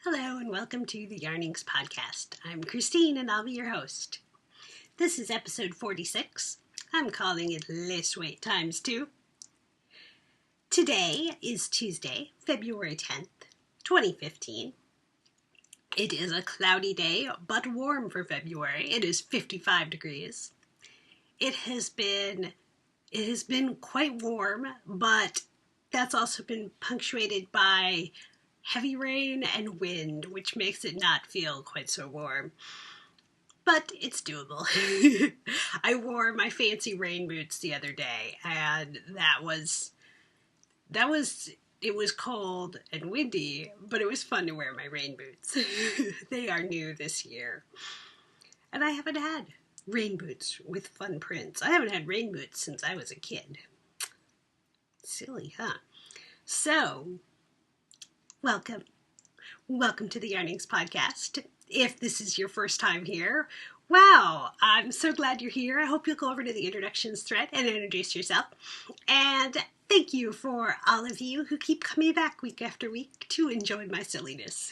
Hello and welcome to the Yarnings podcast. I'm Kristine and I'll be your host. This is episode 46. I'm calling it Laceweight times 2. Today is Tuesday, February 10th, 2015. It is a cloudy day, but warm for February. It is 55 degrees. It has been quite warm, but that's also been punctuated by heavy rain and wind, which makes it not feel quite so warm. But it's doable. I wore my fancy rain boots the other day, and it was cold and windy, but it was fun to wear my rain boots. They are new this year. And I haven't had rain boots with fun prints. I haven't had rain boots since I was a kid. Silly, huh? So, welcome. Welcome to the Yarnings podcast. If this is your first time here, wow, I'm so glad you're here. I hope you'll go over to the introductions thread and introduce yourself. And thank you for all of you who keep coming back week after week to enjoy my silliness.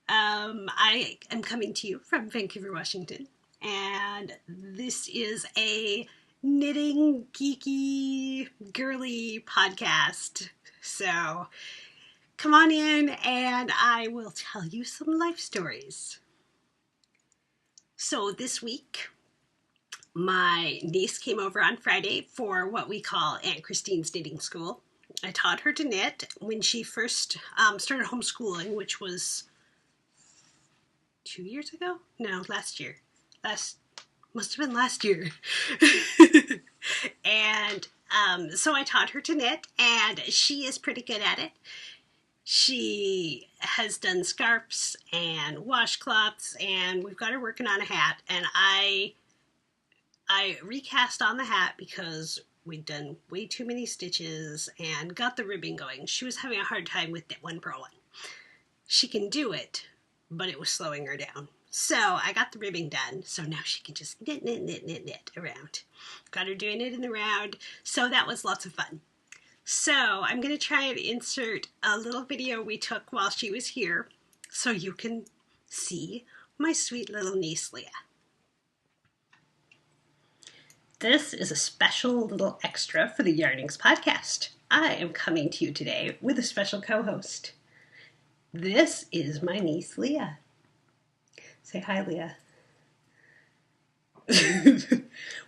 I am coming to you from Vancouver, Washington, and this is a knitting, geeky, girly podcast. So come on in and I will tell you some life stories. So this week, my niece came over on Friday for what we call Aunt Kristine's knitting school. I taught her to knit when she first started homeschooling, which was 2 years ago? No, last year. Must have been last year. And so I taught her to knit, and she is pretty good at it. She has done scarves and washcloths, and we've got her working on a hat, and I recast on the hat because we'd done way too many stitches and got the ribbing going. She was having a hard time with knit one purl one. She can do it, but it was slowing her down. So I got the ribbing done, so now she can just knit around. Got her doing it in the round, so that was lots of fun. So I'm going to try and insert a little video we took while she was here so you can see my sweet little niece Leah. This is a special little extra for the Yarnings podcast. I am coming to you today with a special co-host. This is my niece Leah. Say hi, Leah.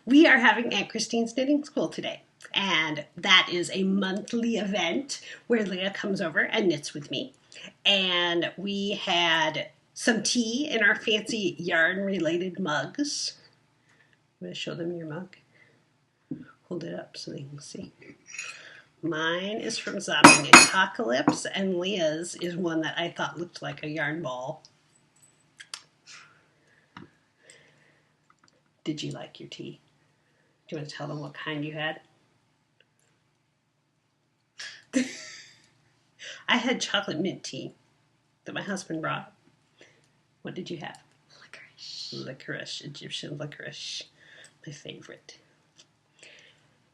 We are having Aunt Kristine's knitting school today. And that is a monthly event where Leah comes over and knits with me. And we had some tea in our fancy yarn-related mugs. I'm going to show them your mug. Hold it up so they can see. Mine is from Zombie Apocalypse, and Leah's is one that I thought looked like a yarn ball. Did you like your tea? Do you want to tell them what kind you had? I had chocolate mint tea that my husband brought. What did you have? Licorice, Egyptian licorice, my favorite.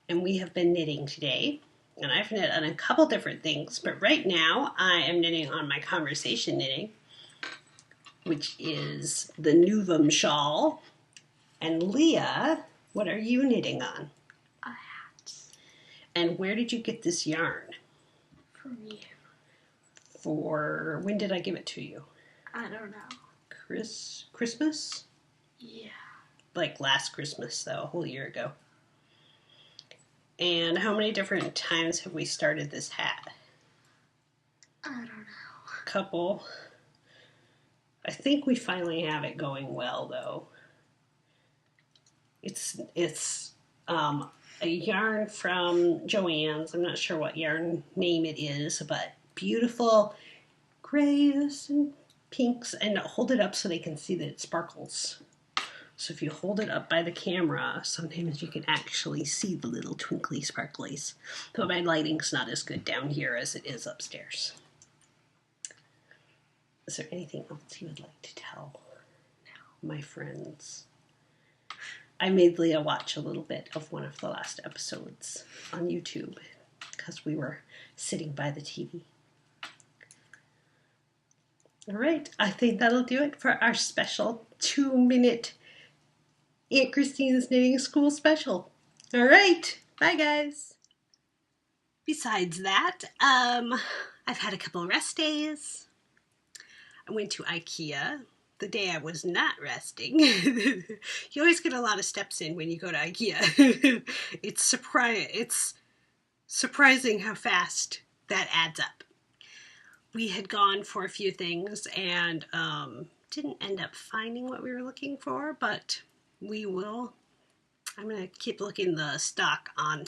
And we have been knitting today, and I've knit on a couple different things, but right now I am knitting on my conversation knitting, which is the Nuvum shawl. And Leah, what are you knitting on? A hat. And where did you get this yarn? From you. For when did I give it to you? I don't know. Christmas? Yeah. Like last Christmas, though, a whole year ago. And how many different times have we started this hat? I don't know. A couple. I think we finally have it going well, though. It's a yarn from Joann's. I'm not sure what yarn name it is, but beautiful grays and pinks. And hold it up so they can see that it sparkles. So if you hold it up by the camera, sometimes you can actually see the little twinkly sparklies. But my lighting's not as good down here as it is upstairs. Is there anything else you would like to tell my friends? I made Leah watch a little bit of one of the last episodes on YouTube because we were sitting by the TV. All right, I think that'll do it for our special 2-minute Aunt Kristine's Knitting School special. All right, bye guys. Besides that, I've had a couple of rest days. I went to IKEA the day I was not resting. You always get a lot of steps in when you go to IKEA. It's surprising how fast that adds up. We had gone for a few things and didn't end up finding what we were looking for, but we will. I'm going to keep looking the stock on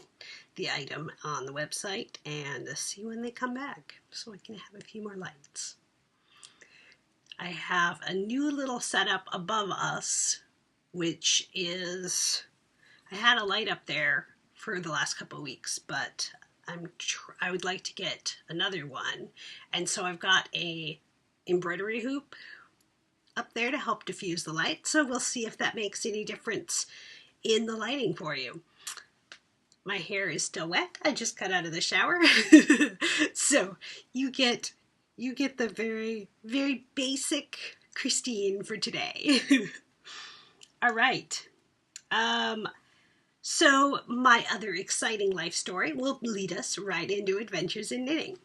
the item on the website and see when they come back so I can have a few more lights. I have a new little setup above us, which is, I had a light up there for the last couple of weeks, but I would like to get another one, and so I've got a embroidery hoop up there to help diffuse the light, so we'll see if that makes any difference in the lighting for you. My hair is still wet. I just got out of the shower. So you get the very, very basic Kristine for today. All right. So my other exciting life story will lead us right into adventures in knitting.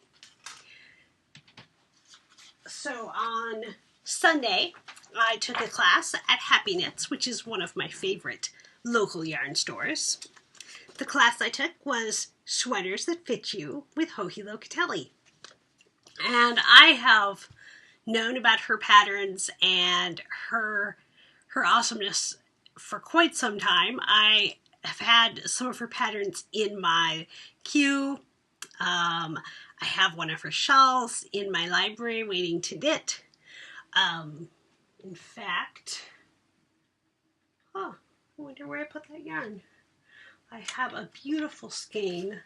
So on Sunday, I took a class at Happy Knits, which is one of my favorite local yarn stores. The class I took was Sweaters That Fit You with Joji Locatelli. And I have known about her patterns and her awesomeness for quite some time. I have had some of her patterns in my queue. I have one of her shawls in my library waiting to knit. In fact, I wonder where I put that yarn. I have a beautiful skein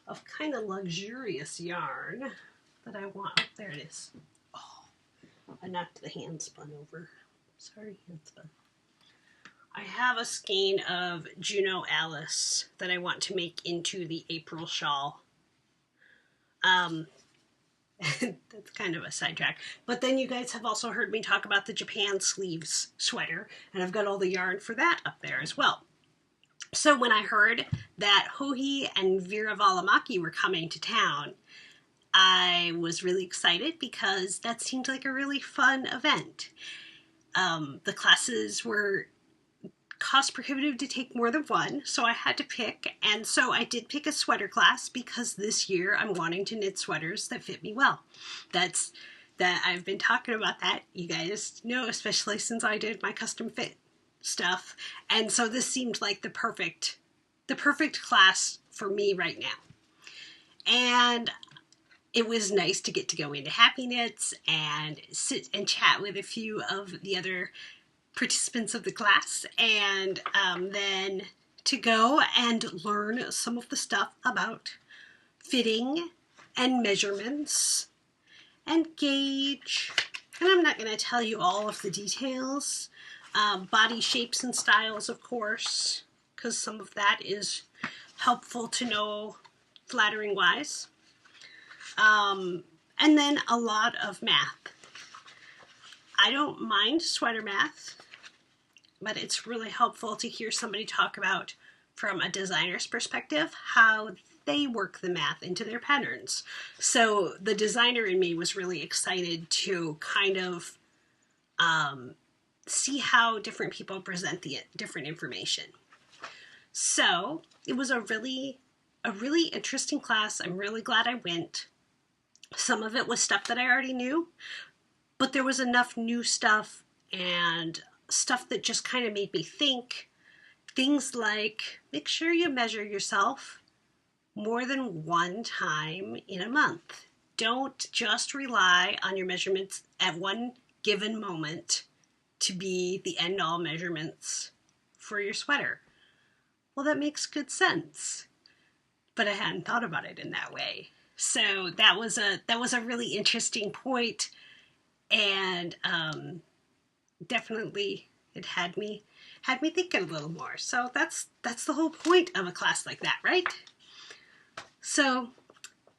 of kind of luxurious yarn that I want. Oh, there it is. Oh, I knocked the handspun over. Sorry, handspun. I have a skein of Juno Alice that I want to make into the April shawl. That's kind of a sidetrack. But then you guys have also heard me talk about the Japan sleeves sweater, and I've got all the yarn for that up there as well. So when I heard that Joji and Vera Valimaki were coming to town, I was really excited because that seemed like a really fun event. The classes were cost prohibitive to take more than one, so I had to pick, and so I did pick a sweater class because this year I'm wanting to knit sweaters that fit me well. That I've been talking about that, you guys know, especially since I did my custom fit stuff, and so this seemed like the perfect class for me right now. And it was nice to get to go into Happy Knits and sit and chat with a few of the other participants of the class, and then to go and learn some of the stuff about fitting and measurements and gauge. And I'm not going to tell you all of the details. Body shapes and styles, of course, because some of that is helpful to know flattering wise. And then a lot of math. I don't mind sweater math, but it's really helpful to hear somebody talk about, from a designer's perspective, how they work the math into their patterns. So the designer in me was really excited to kind of see how different people present the different information. So it was a really interesting class. I'm really glad I went. Some of it was stuff that I already knew, but there was enough new stuff and stuff that just kind of made me think. Things like, make sure you measure yourself more than one time in a month. Don't just rely on your measurements at one given moment to be the end-all measurements for your sweater. Well, that makes good sense, but I hadn't thought about it in that way. So that was a really interesting point, and definitely it had me thinking a little more. So that's the whole point of a class like that, right? So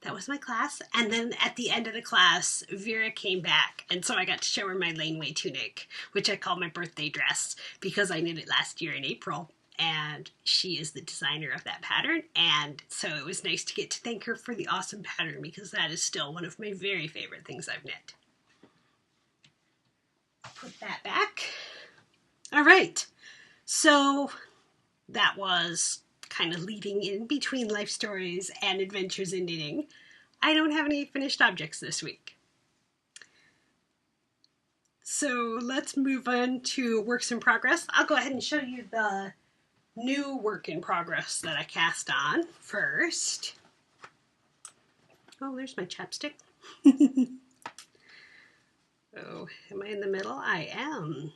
that was my class. And then at the end of the class, Vera came back. And so I got to show her my laneway tunic, which I called my birthday dress because I knit it last year in April. And she is the designer of that pattern. And so it was nice to get to thank her for the awesome pattern because that is still one of my very favorite things I've knit. Put that back. All right. So that was kind of leading in between life stories and adventures in knitting. I don't have any finished objects this week. So let's move on to works in progress. I'll go ahead and show you the new work in progress that I cast on first. Oh, there's my chapstick. Oh, am I in the middle? I am.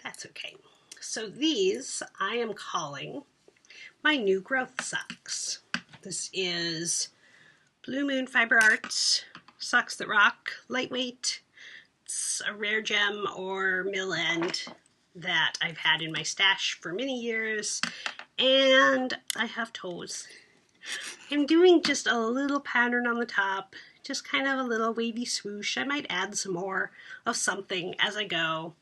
That's okay. So these I am calling my new growth socks. This is Blue Moon Fiber Arts Socks That Rock, lightweight. It's a rare gem or mill end that I've had in my stash for many years, and I have toes. I'm doing just a little pattern on the top, just kind of a little wavy swoosh. I might add some more of something as I go.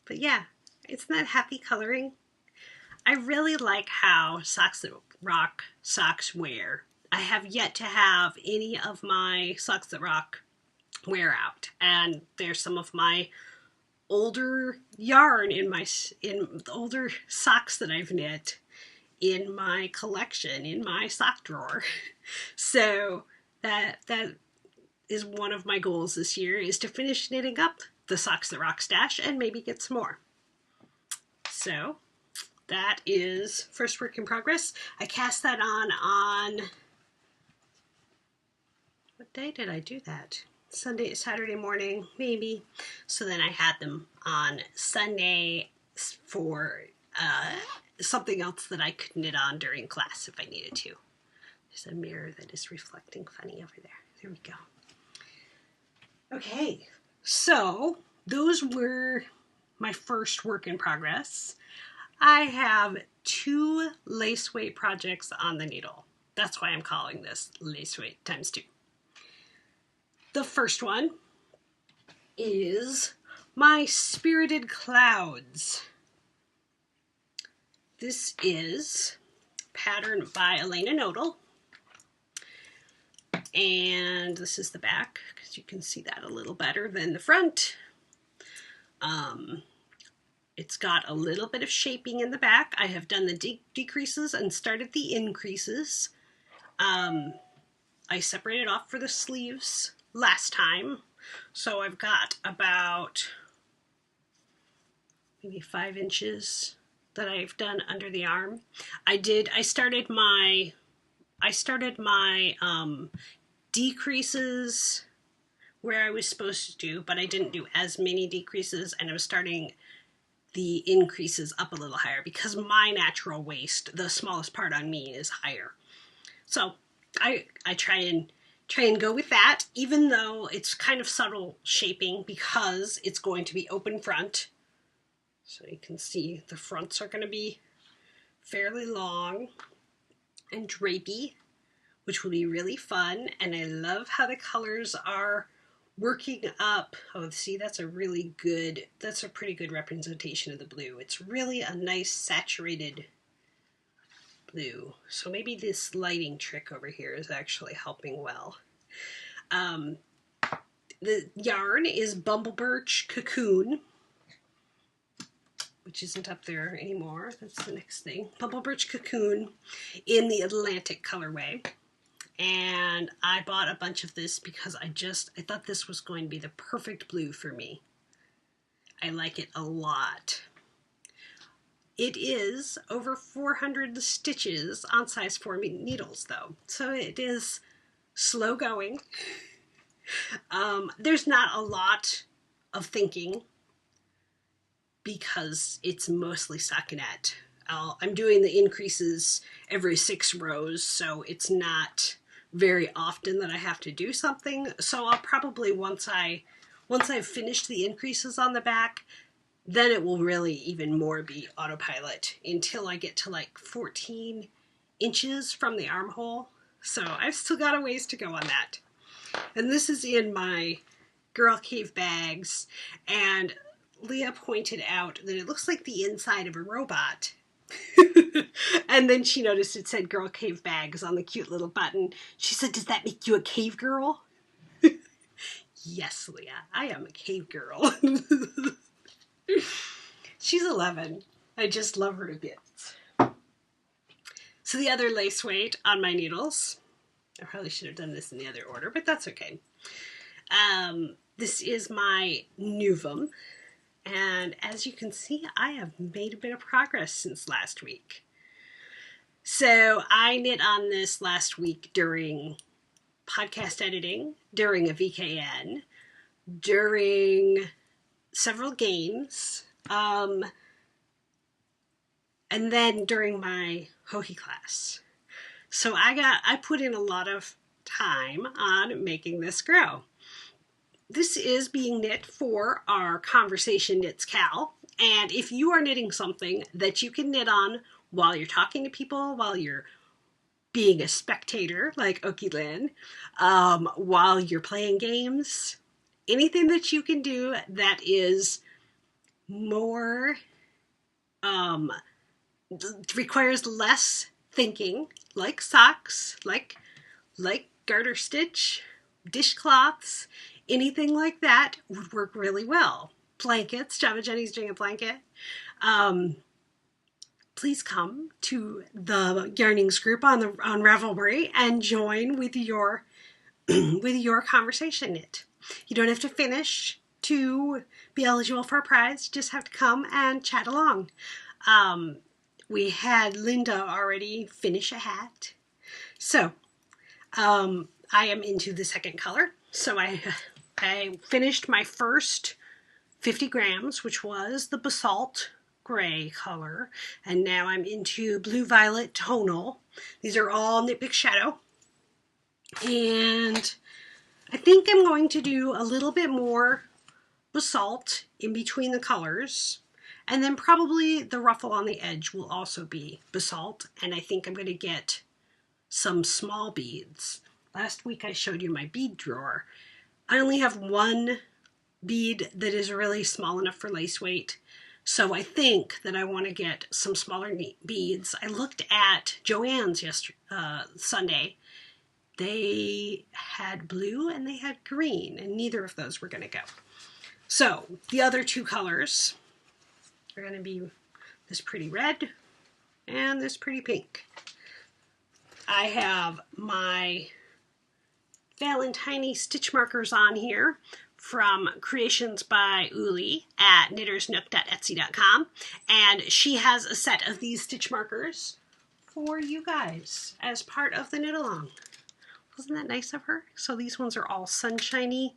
But yeah, it's not happy coloring. I really like how Socks That Rock socks wear. I have yet to have any of my Socks That Rock wear out, and there's some of my older yarn in the older socks that I've knit in my collection in my sock drawer. So that is one of my goals this year, is to finish knitting up the Socks That Rock stash and maybe get some more. So that is first work in progress. I cast that on what day did I do that? Saturday morning, maybe. So then I had them on Sunday for something else that I could knit on during class if I needed to. There's a mirror that is reflecting funny over there. There we go. Okay, so those were my first work in progress. I have 2 Laceweight projects on the needle. That's why I'm calling this Laceweight times 2. The first one is my Spirited Clouds. This is patterned by Elena Nodal. And this is the back, because you can see that a little better than the front. It's got a little bit of shaping in the back. I have done the decreases and started the increases. I separated off for the sleeves last time, so I've got about maybe 5 inches that I've done under the arm. I started my decreases where I was supposed to do, but I didn't do as many decreases, and I was starting the increases up a little higher because my natural waist, the smallest part on me, is higher. So I try and go with that, even though it's kind of subtle shaping because it's going to be open front. So you can see the fronts are going to be fairly long and drapey, which will be really fun. And I love how the colors are working up. Oh, see, that's a pretty good representation of the blue. It's really a nice saturated blue. So maybe this lighting trick over here is actually helping well. The yarn is Bumble Birch Cocoon, which isn't up there anymore. That's the next thing. Bumble Birch Cocoon in the Atlantic colorway. And I bought a bunch of this because I thought this was going to be the perfect blue for me. I like it a lot. It is over 400 stitches on size 4 needles though, so it is slow going. There's not a lot of thinking because it's mostly stockinette. I'm doing the increases every 6 rows, so it's not very often that I have to do something. So I'll probably, once I've finished the increases on the back, then it will really even more be autopilot until I get to like 14 inches from the armhole. So I've still got a ways to go on that. And this is in my Girl Cave bags. And Leah pointed out that it looks like the inside of a robot. And then she noticed it said Girl Cave bags on the cute little button. She said, "Does that make you a cave girl?" Yes, Leah, I am a cave girl. She's 11. I just love her to bits. So the other lace weight on my needles, I probably should have done this in the other order, but that's okay. This is my Novum, and as you can see, I have made a bit of progress since last week. So I knit on this last week during podcast editing, during a VKN, during several games, and then during my Hohi class. So I put in a lot of time on making this grow. This is being knit for our Conversation Knits Cowl, and if you are knitting something that you can knit on while you're talking to people, while you're being a spectator like Oki Lynn, while you're playing games, anything that you can do that is more, requires less thinking, like socks, like garter stitch, dishcloths, anything like that would work really well. Blankets, Java Jenny's doing a blanket. Please come to the Yarnings group on Ravelry and join with your conversation knit. You don't have to finish to be eligible for a prize. You just have to come and chat along. We had Linda already finish a hat. So I am into the second color. So I finished my first 50 grams, which was the basalt gray color, and now I'm into blue violet tonal. These are all Knit Big Shadow, and I think I'm going to do a little bit more basalt in between the colors, and then probably the ruffle on the edge will also be basalt, and I think I'm going to get some small beads. Last week I showed you my bead drawer. I only have one bead that is really small enough for lace weight, so I think that I want to get some smaller beads. I looked at Joann's Sunday. They had blue and they had green, and neither of those were going to go. So the other two colors are going to be this pretty red and this pretty pink. I have my Valentine stitch markers on here from Creations by Uli at knittersnook.etsy.com, and she has a set of these stitch markers for you guys as part of the knit along. Wasn't that nice of her? So these ones are all sunshiny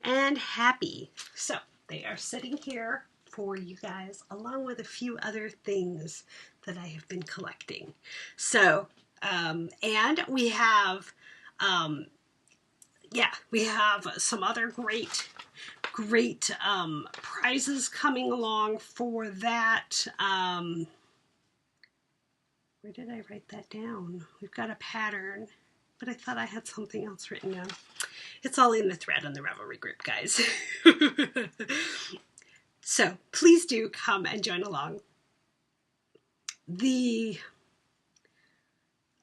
and happy. So they are sitting here for you guys, along with a few other things that I have been collecting. So and we have we have some other great prizes coming along for that. Where did I write that down? We've got a pattern, but I thought I had something else written down. It's all in the thread on the Ravelry group, guys. So please do come and join along.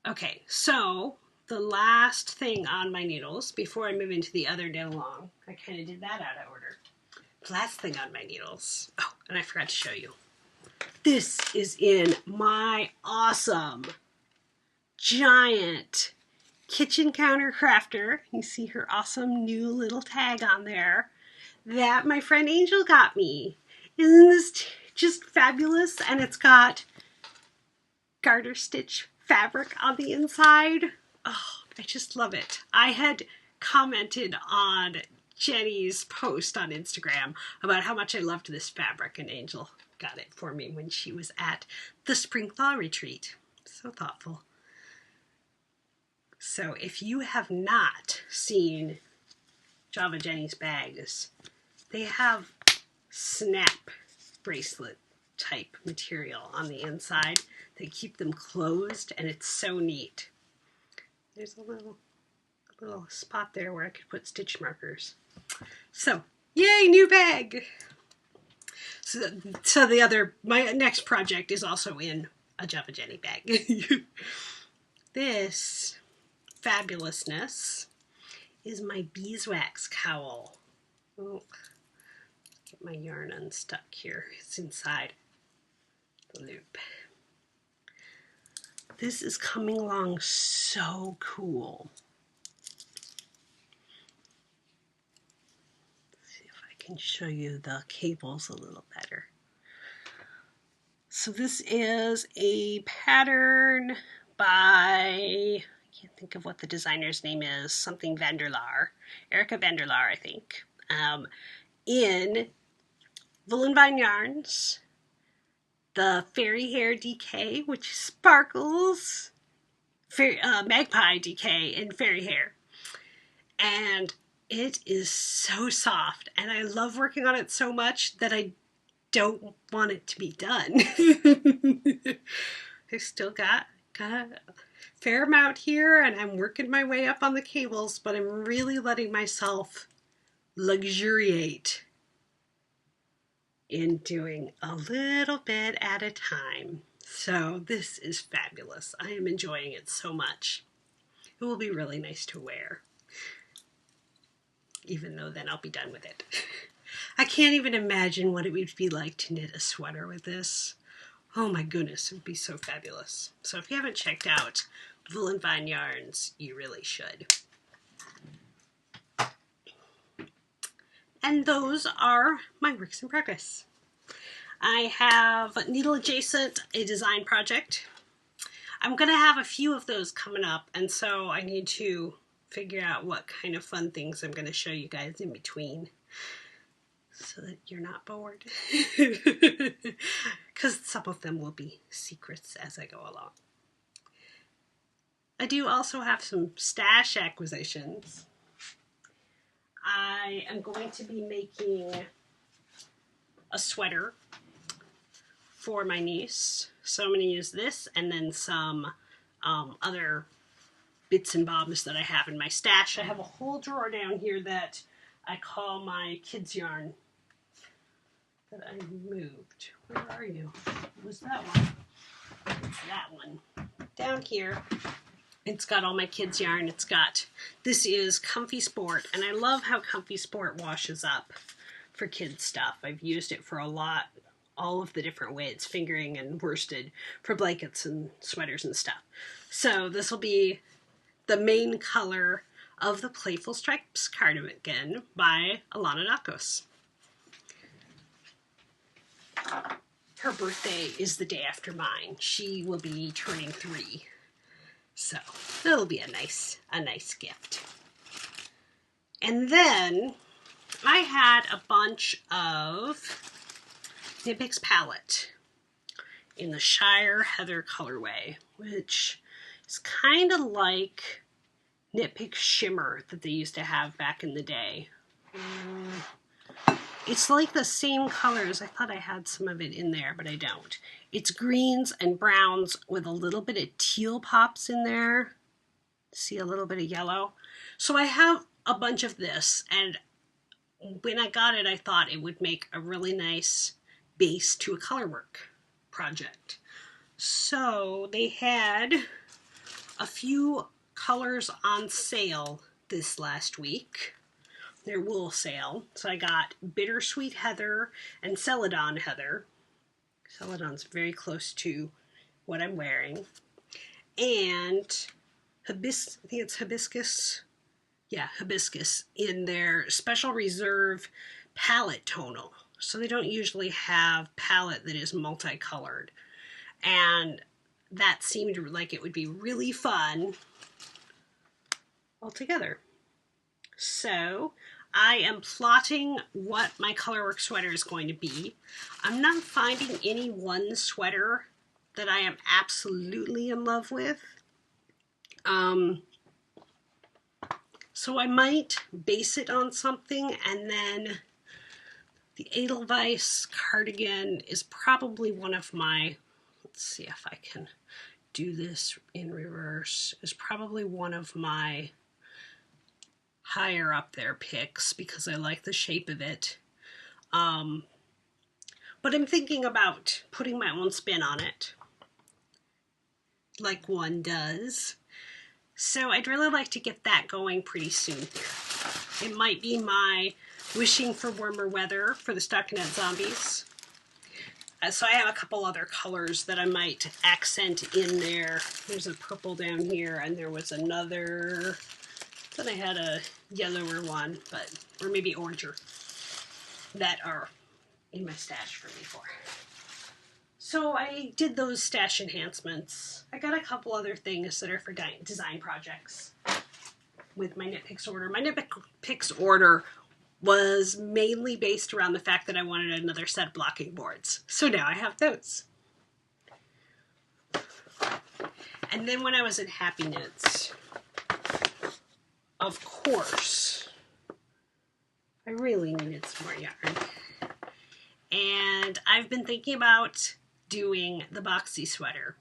Okay, so the last thing on my needles before I move into the other knit along, I kind of did that out of order. The last thing on my needles, oh, and I forgot to show you. This is in my awesome giant kitchen counter crafter. You see her awesome new little tag on there that my friend Angel got me. Isn't this just fabulous? And it's got garter stitch fabric on the inside. Oh, I just love it. I had commented on Jenny's post on Instagram about how much I loved this fabric, and Angel got it for me when she was at the Spring Thaw Retreat. So thoughtful. So if you have not seen Java Jenny's bags, they have snap bracelet type material on the inside. They keep them closed, and it's so neat. There's a little spot there where I could put stitch markers. So, yay, new bag! So my next project is also in a Java Jenny bag. This fabulousness is my Beeswax Cowl. Oh, get my yarn unstuck here. It's inside the loop. This is coming along so cool. Let's see if I can show you the cables a little better. So this is a pattern by, I can't think of what the designer's name is, something Vanderlaar, Erica Vanderlaar, I think, in Woolen Vine Yarns, the Fairy Hair DK, which sparkles, Magpie DK, and Fairy Hair. And it is so soft, and I love working on it so much that I don't want it to be done. I still got a fair amount here, and I'm working my way up on the cables, but I'm really letting myself luxuriate in doing a little bit at a time. So this is fabulous. I am enjoying it so much. It will be really nice to wear, even though then I'll be done with it. I can't even imagine what it would be like to knit a sweater with this. Oh my goodness, it would be so fabulous. So if you haven't checked out Woolen Vine Yarns, you really should. And those are my works in progress. I have Needle Adjacent, a design project. I'm going to have a few of those coming up, and so I need to figure out what kind of fun things I'm going to show you guys in between, so that you're not bored. Because some of them will be secrets as I go along. I do also have some stash acquisitions. I am going to be making a sweater for my niece. So I'm going to use this and then some other bits and bobs that I have in my stash. I have a whole drawer down here that I call my kids' yarn that I moved. Where are you? It was that one. It's that one. Down here. It's got all my kids' yarn. This is Comfy Sport, and I love how Comfy Sport washes up for kids stuff. I've used it for all of the different ways, fingering and worsted for blankets and sweaters and stuff. So this will be the main color of the Playful Stripes cardigan by Alana Nakos. Her birthday is the day after mine. She will be turning 3. So it'll be a nice gift. And then I had a bunch of nibix palette in the Shire Heather colorway, which is kind of like Knit Shimmer that they used to have back in the day. It's like the same colors. I thought I had some of it in there, but I don't. It's greens and browns with a little bit of teal pops in there. See a little bit of yellow. So I have a bunch of this, and when I got it, I thought it would make a really nice base to a colorwork project. So they had a few colors on sale this last week. Their wool sale. So I got Bittersweet Heather and Celadon Heather. Celadon's very close to what I'm wearing. And I think it's Hibiscus. Yeah, Hibiscus in their Special Reserve palette tonal. So they don't usually have palette that is multicolored. And that seemed like it would be really fun altogether. So I am plotting what my colorwork sweater is going to be. I'm not finding any one sweater that I am absolutely in love with. So I might base it on something and then The Edelweiss cardigan is probably one of my, let's see if I can do this in reverse, is probably one of my higher up there picks because I like the shape of it. But I'm thinking about putting my own spin on it, like one does. So I'd really like to get that going pretty soon here. It might be my wishing for warmer weather for the stockinette zombies. So I have a couple other colors that I might accent in there. There's a purple down here, and there was another, then I had a yellower one, but, or maybe oranger, that are in my stash from before. So I did those stash enhancements. I got a couple other things that are for design projects with my Knit Picks order. My Knit Picks order was mainly based around the fact that I wanted another set of blocking boards. So now I have those. And then when I was in Happy Knits, of course, I really needed some more yarn. And I've been thinking about doing the boxy sweater,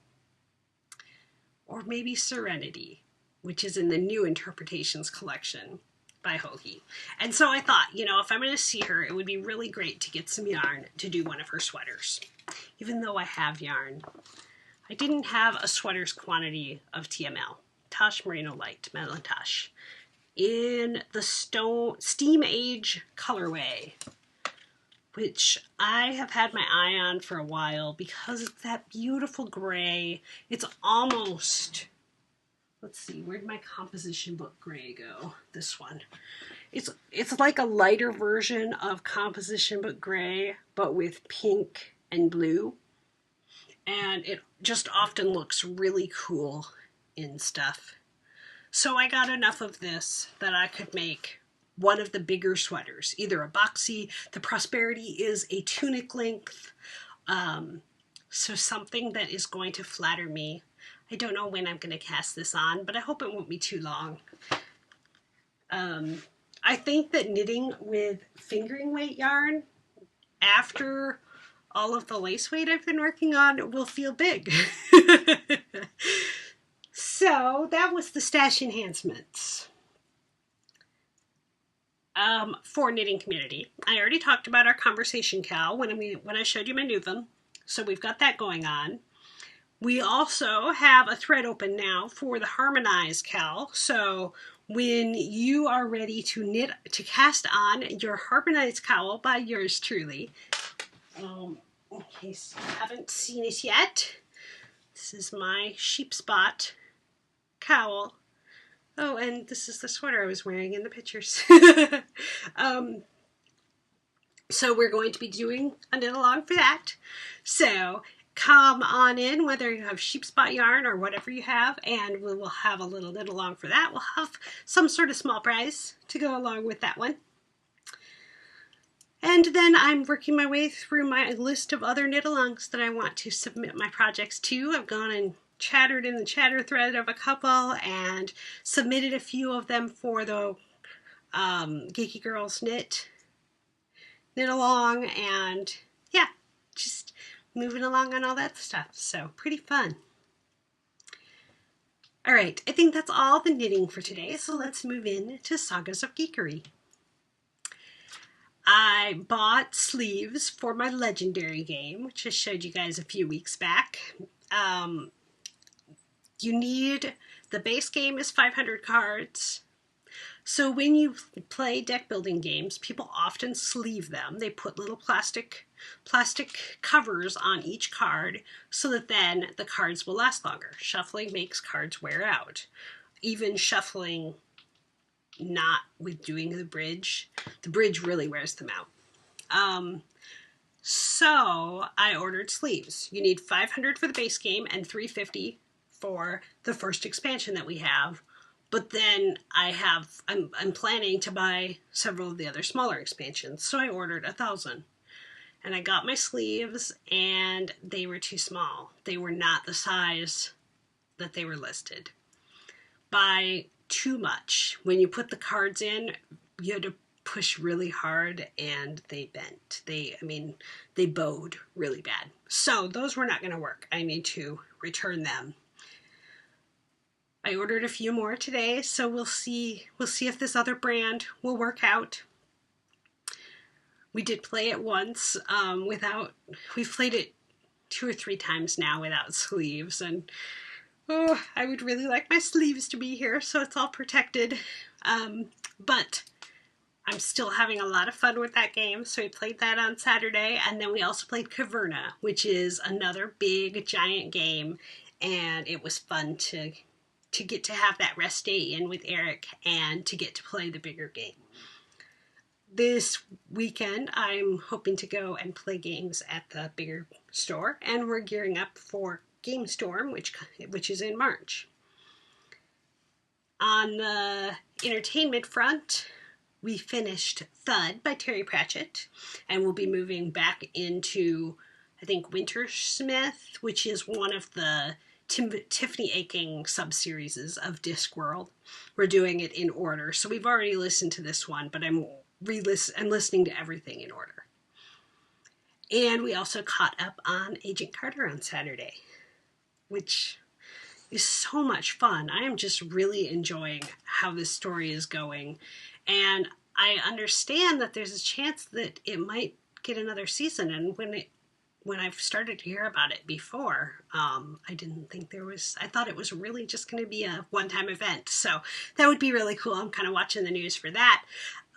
or maybe Serenity, which is in the New Interpretations collection by Hoagie. And so I thought, you know, if I'm going to see her, it would be really great to get some yarn to do one of her sweaters. Even though I have yarn, I didn't have a sweater's quantity of TML, Tosh Merino Light Melantosh, in the Steam Age colorway, which I have had my eye on for a while because it's that beautiful gray. It's almost, let's see, where'd my composition book gray go? This one. It's like a lighter version of composition book gray, but with pink and blue. And it just often looks really cool in stuff. So I got enough of this that I could make one of the bigger sweaters, either a boxy. The Prosperity is a tunic length, so something that is going to flatter me. I don't know when I'm going to cast this on, but I hope it won't be too long. I think that knitting with fingering weight yarn after all of the lace weight I've been working on will feel big. So that was the stash enhancements. For knitting community, I already talked about our conversation cowl when I showed you my new one, so we've got that going on. We also have a thread open now for the harmonized cowl, so when you are ready to cast on your harmonized cowl by yours truly, in case you haven't seen it yet, this is my sheep spot cowl. Oh, and this is the sweater I was wearing in the pictures. So we're going to be doing a knit along for that. So come on in, whether you have sheep spot yarn or whatever you have, and we will have a little knit along for that. We'll have some sort of small prize to go along with that one. And then I'm working my way through my list of other knit alongs that I want to submit my projects to. I've gone and chattered in the chatter thread of a couple and submitted a few of them for the Geeky Girls knit along, and yeah, just moving along on all that stuff. So pretty fun. All right, I think that's all the knitting for today. So let's move in to Sagas of Geekery. I bought sleeves for my Legendary game, which I showed you guys a few weeks back. You need, the base game is 500 cards. So when you play deck building games, people often sleeve them. They put little plastic covers on each card so that then the cards will last longer. Shuffling makes cards wear out. Even shuffling not with doing the bridge really wears them out. So I ordered sleeves. You need 500 for the base game and 350 for the first expansion that we have. But then I'm planning to buy several of the other smaller expansions, so I ordered 1,000. And I got my sleeves, and they were too small. They were not the size that they were listed by too much. When you put the cards in, you had to push really hard and they bent. They bowed really bad. So those were not going to work. I need to return them. I ordered a few more today, so we'll see if this other brand will work out. We did play it once we've played it 2 or 3 times now without sleeves, and I would really like my sleeves to be here so it's all protected. But I'm still having a lot of fun with that game, so we played that on Saturday, and then we also played Caverna, which is another big, giant game, and it was fun to get to have that rest day in with Eric and to get to play the bigger game. This weekend, I'm hoping to go and play games at the bigger store, and we're gearing up for Game Storm, which is in March. On the entertainment front, we finished Thud by Terry Pratchett, and we'll be moving back into, I think, Wintersmith, which is one of the Tiffany Aching sub-series of Discworld. We're doing it in order, so we've already listened to this one, but I'm listening to everything in order. And we also caught up on Agent Carter on Saturday, which is so much fun. I am just really enjoying how this story is going, and I understand that there's a chance that it might get another season, and when I've started to hear about it before, I didn't think there was, I thought it was really just going to be a one-time event, so that would be really cool. I'm kind of watching the news for that.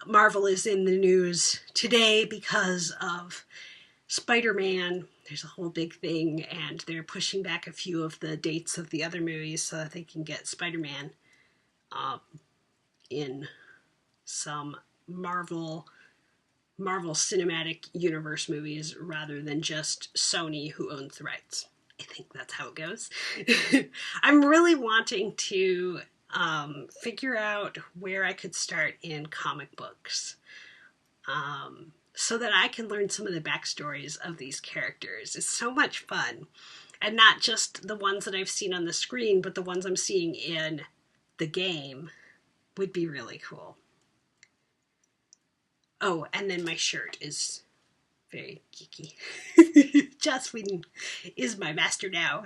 Marvel is in the news today because of Spider-Man. There's a whole big thing, and they're pushing back a few of the dates of the other movies so that they can get Spider-Man in some Marvel Cinematic Universe movies rather than just Sony, who owns the rights. I think that's how it goes. I'm really wanting to figure out where I could start in comic books so that I can learn some of the backstories of these characters. It's so much fun. And not just the ones that I've seen on the screen, but the ones I'm seeing in the game would be really cool. Oh, and then my shirt is very geeky. Joss Whedon is my master now.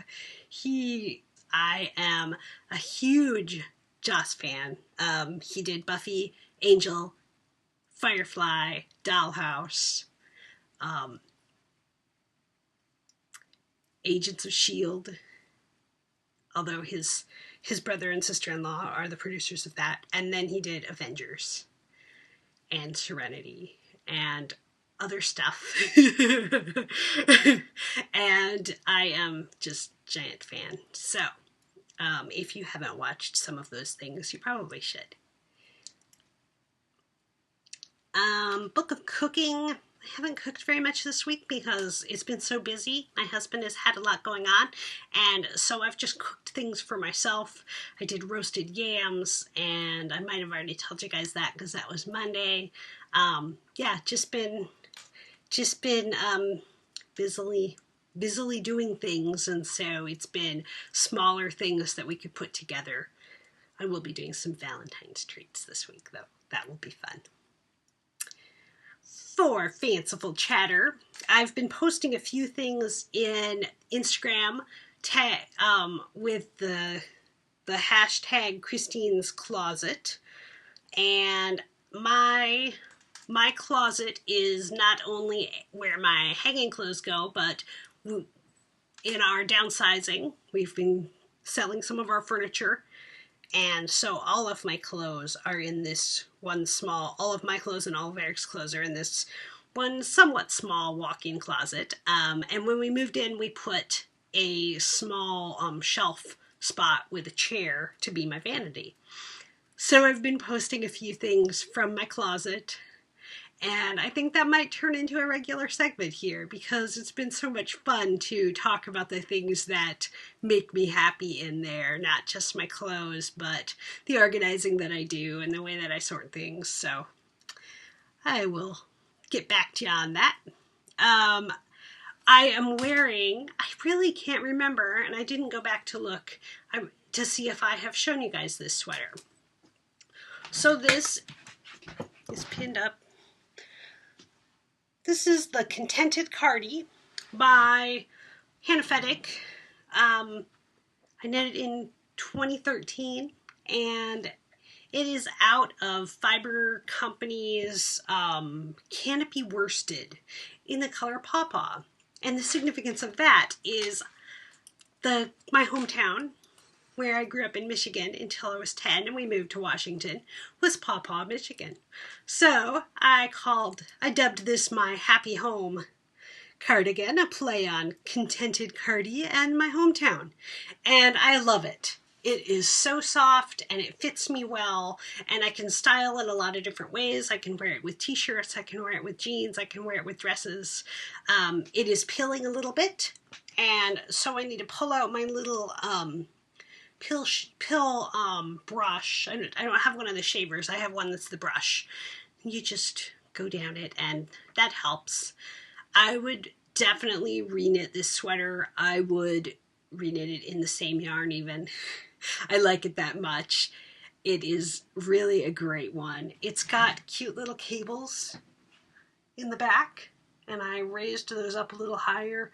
I am a huge Joss fan. He did Buffy, Angel, Firefly, Dollhouse, Agents of S.H.I.E.L.D., although his brother and sister-in-law are the producers of that. And then he did Avengers and Serenity and other stuff. And I am just a giant fan. So if you haven't watched some of those things, you probably should. Book of cooking. I haven't cooked very much this week because it's been so busy. My husband has had a lot going on, and so I've just cooked things for myself. I did roasted yams, and I might have already told you guys that because that was Monday. Yeah, just been busily doing things, and so it's been smaller things that we could put together. I will be doing some Valentine's treats this week, though. That will be fun. For fanciful chatter, I've been posting a few things in Instagram with the hashtag Kristine's Closet, and my closet is not only where my hanging clothes go, but in our downsizing, we've been selling some of our furniture. And so all of my clothes are in this one small, all of my clothes and all of Eric's clothes are in this one somewhat small walk-in closet. And when we moved in, we put a small shelf spot with a chair to be my vanity. So I've been posting a few things from my closet, and I think that might turn into a regular segment here because it's been so much fun to talk about the things that make me happy in there, not just my clothes, but the organizing that I do and the way that I sort things. So I will get back to you on that. I am wearing, I really can't remember, and I didn't go back to look to see if I have shown you guys this sweater. So this is pinned up. This is the Contented Cardi by Hannah Feddick. I knitted in 2013, and it is out of Fiber Company's Canopy Worsted in the color Pawpaw. And the significance of that is my hometown, where I grew up in Michigan until I was 10 and we moved to Washington, was Pawpaw, Michigan. So I dubbed this my happy home cardigan, a play on Contented Cardi and my hometown. And I love it. It is so soft and it fits me well, and I can style it a lot of different ways. I can wear it with t-shirts, I can wear it with jeans, I can wear it with dresses. It is pilling a little bit, and so I need to pull out my little pill brush. I don't have one of the shavers, I have one that's the brush. You just go down it and that helps. I would definitely reknit this sweater. I would reknit it in the same yarn even. I like it that much. It is really a great one. It's got cute little cables in the back, and I raised those up a little higher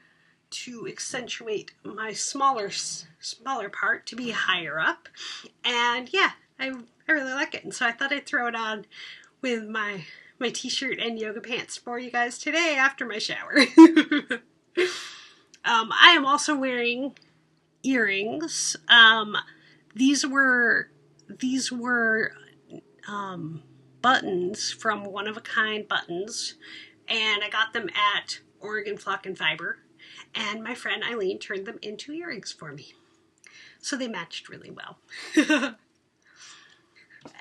to accentuate my smaller part to be higher up. And yeah, I really like it. And so I thought I'd throw it on with my t-shirt and yoga pants for you guys today after my shower. I am also wearing earrings. These were buttons from One of a Kind Buttons, and I got them at Oregon Flock and Fiber, and my friend Eileen turned them into earrings for me. So they matched really well.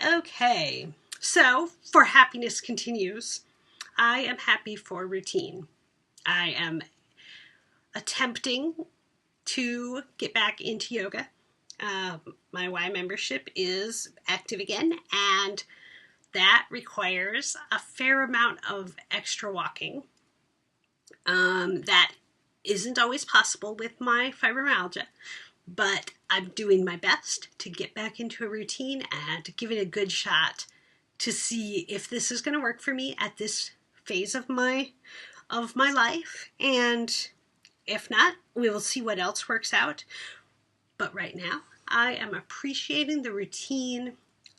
Okay, so for Happiness Continues, I am happy for routine. I am attempting to get back into yoga. My Y membership is active again, and that requires a fair amount of extra walking. That isn't always possible with my fibromyalgia, but I'm doing my best to get back into a routine and to give it a good shot to see if this is going to work for me at this phase of my life, and if not, we will see what else works out. But right now, I am appreciating the routine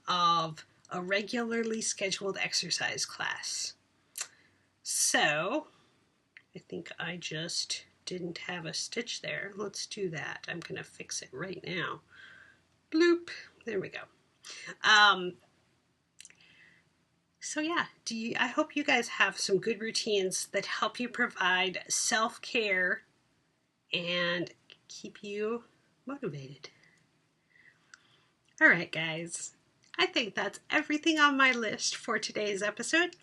of a regularly scheduled exercise class. So, I think I just didn't have a stitch there. Let's do that. I'm going to fix it right now. Bloop. There we go. So yeah, I hope you guys have some good routines that help you provide self-care and keep you motivated. All right, guys. I think that's everything on my list for today's episode.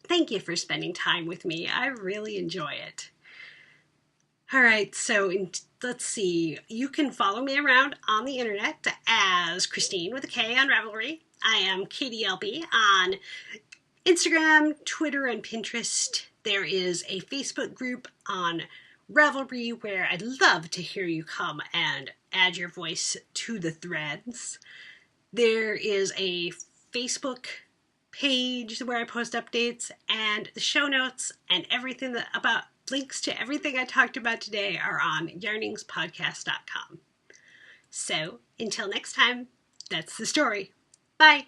Thank you for spending time with me. I really enjoy it. All right, so let's see. You can follow me around on the internet as Kristine with a K on Ravelry. I am Katie LB on Instagram, Twitter, and Pinterest. There is a Facebook group on Ravelry where I'd love to hear you come and add your voice to the threads. There is a Facebook page where I post updates, and the show notes and everything about links to everything I talked about today are on yarningspodcast.com. So until next time, that's the story. Bye.